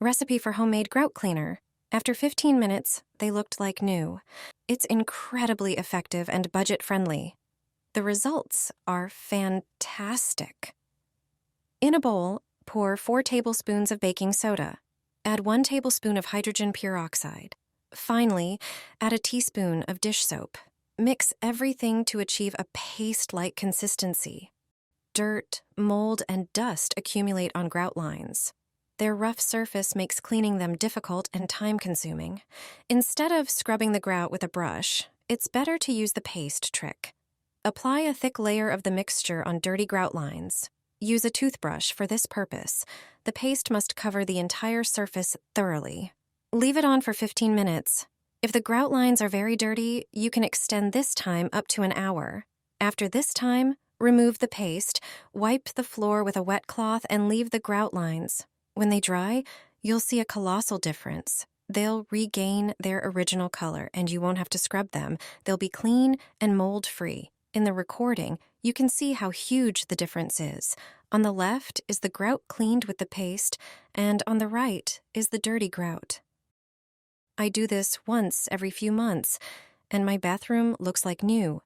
Recipe for homemade grout cleaner. After 15 minutes, they looked like new. It's incredibly effective and budget-friendly. The results are fantastic. In a bowl, pour 4 tablespoons of baking soda. Add 1 tablespoon of hydrogen peroxide. Finally, add a teaspoon of dish soap. Mix everything to achieve a paste-like consistency. Dirt, mold, and dust accumulate on grout lines. Their rough surface makes cleaning them difficult and time-consuming. Instead of scrubbing the grout with a brush, it's better to use the paste trick. Apply a thick layer of the mixture on dirty grout lines. Use a toothbrush for this purpose. The paste must cover the entire surface thoroughly. Leave it on for 15 minutes. If the grout lines are very dirty, you can extend this time up to an hour. After this time, remove the paste, wipe the floor with a wet cloth, and leave the grout lines. When they dry, you'll see a colossal difference. They'll regain their original color, and you won't have to scrub them. They'll be clean and mold-free. In the recording, you can see how huge the difference is. On the left is the grout cleaned with the paste, and on the right is the dirty grout. I do this once every few months, and my bathroom looks like new.